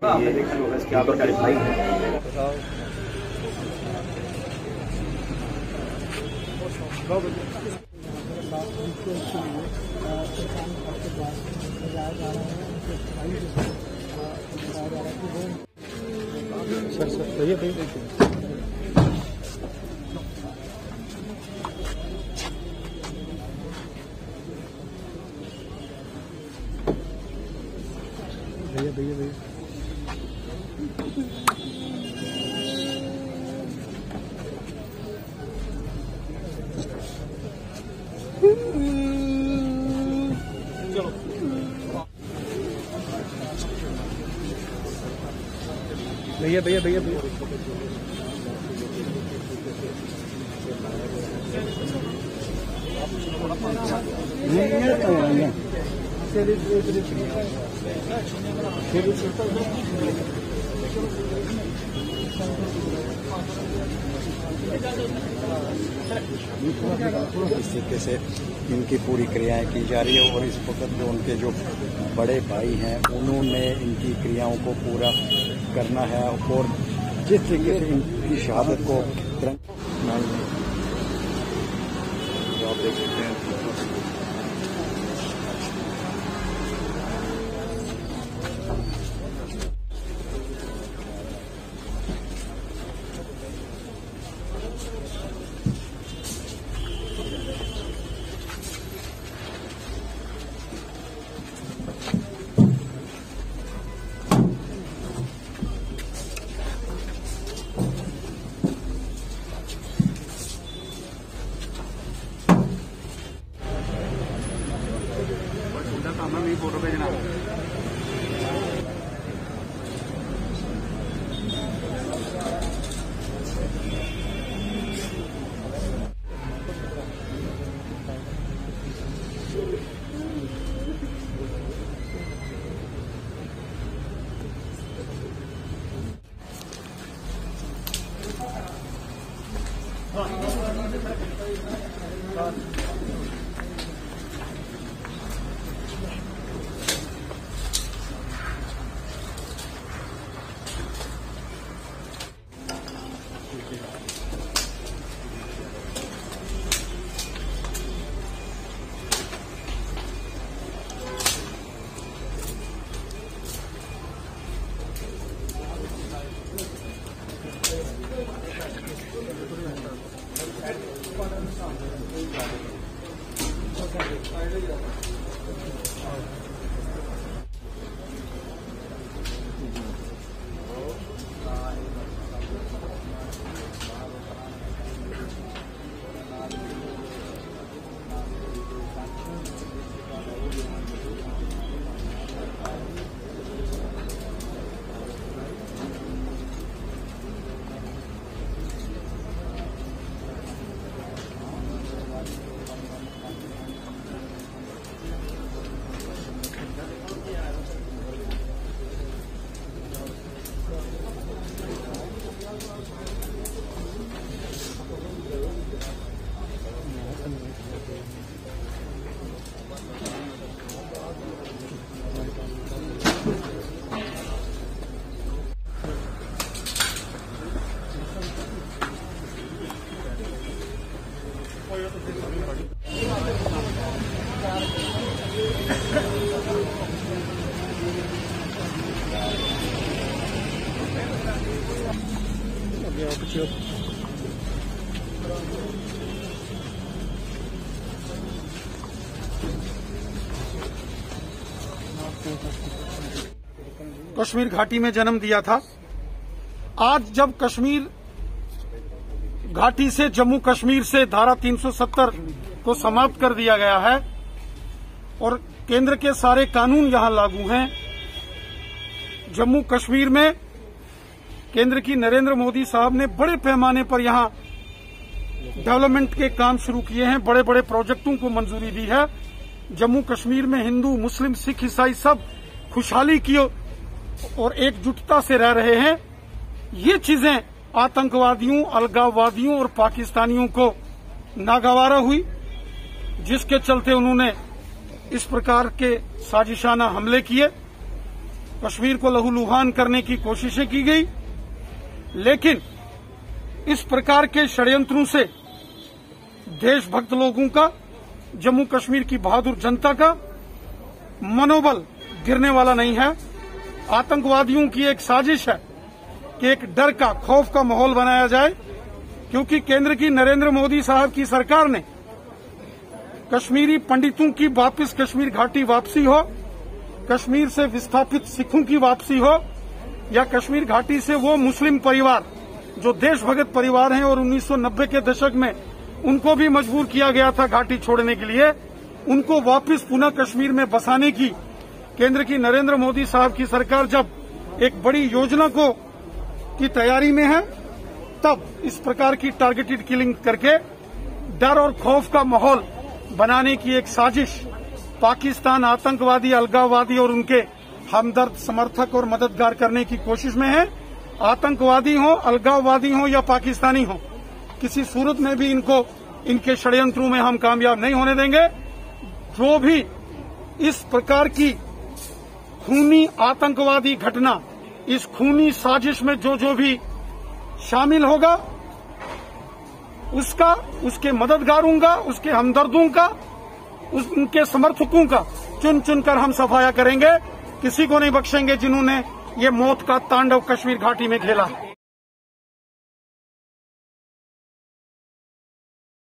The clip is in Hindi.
आपने देखा होगा इसके आप क्या रिप्लाई है। सर भैया भैया इस तरीके से इनकी पूरी क्रियाएं की जा रही है और इस वक्त जो उनके जो बड़े भाई हैं उन्होंने इनकी क्रियाओं को पूरा करना है और जिस तरीके से इनकी शहादत को आप देख सकते हैं। फोटो भेजना कश्मीर घाटी में जन्म दिया था। आज जब कश्मीर घाटी से जम्मू कश्मीर से धारा 370 को समाप्त कर दिया गया है और केंद्र के सारे कानून यहां लागू हैं, जम्मू कश्मीर में केंद्र की नरेंद्र मोदी साहब ने बड़े पैमाने पर यहां डेवलपमेंट के काम शुरू किए हैं, बड़े बड़े प्रोजेक्टों को मंजूरी दी है। जम्मू कश्मीर में हिंदू, मुस्लिम, सिख, ईसाई सब खुशहाली की और एकजुटता से रह रहे हैं। ये चीजें आतंकवादियों, अलगाववादियों और पाकिस्तानियों को नागवारा हुई, जिसके चलते उन्होंने इस प्रकार के साजिशाना हमले किए कश्मीर को लहूलुहान करने की कोशिशें की गई, लेकिन इस प्रकार के षड्यंत्रों से देशभक्त लोगों का, जम्मू कश्मीर की बहादुर जनता का मनोबल गिरने वाला नहीं है। आतंकवादियों की एक साजिश है कि एक डर का, खौफ का माहौल बनाया जाए, क्योंकि केंद्र की नरेंद्र मोदी साहब की सरकार ने कश्मीरी पंडितों की वापस कश्मीर घाटी वापसी हो, कश्मीर से विस्थापित सिखों की वापसी हो, या कश्मीर घाटी से वो मुस्लिम परिवार जो देशभगत परिवार हैं और 1990 के दशक में उनको भी मजबूर किया गया था घाटी छोड़ने के लिए, उनको वापस पुनः कश्मीर में बसाने की केंद्र की नरेंद्र मोदी साहब की सरकार जब एक बड़ी योजना की तैयारी में है, तब इस प्रकार की टारगेटेड किलिंग करके डर और खौफ का माहौल बनाने की एक साजिश पाकिस्तान आतंकवादी, अलगाववादी और उनके हमदर्द समर्थक और मददगार करने की कोशिश में है। आतंकवादी हो, अलगाववादी हो या पाकिस्तानी हो, किसी सूरत में भी इनके षड्यंत्रों में हम कामयाब नहीं होने देंगे। जो भी इस प्रकार की खूनी आतंकवादी घटना, इस खूनी साजिश में जो भी शामिल होगा, उसके मददगारों का, उसके हमदर्दों का, उनके समर्थकों का चुन चुनकर हम सफाया करेंगे। किसी को नहीं बख्शेंगे जिन्होंने ये मौत का तांडव कश्मीर घाटी में खेला है।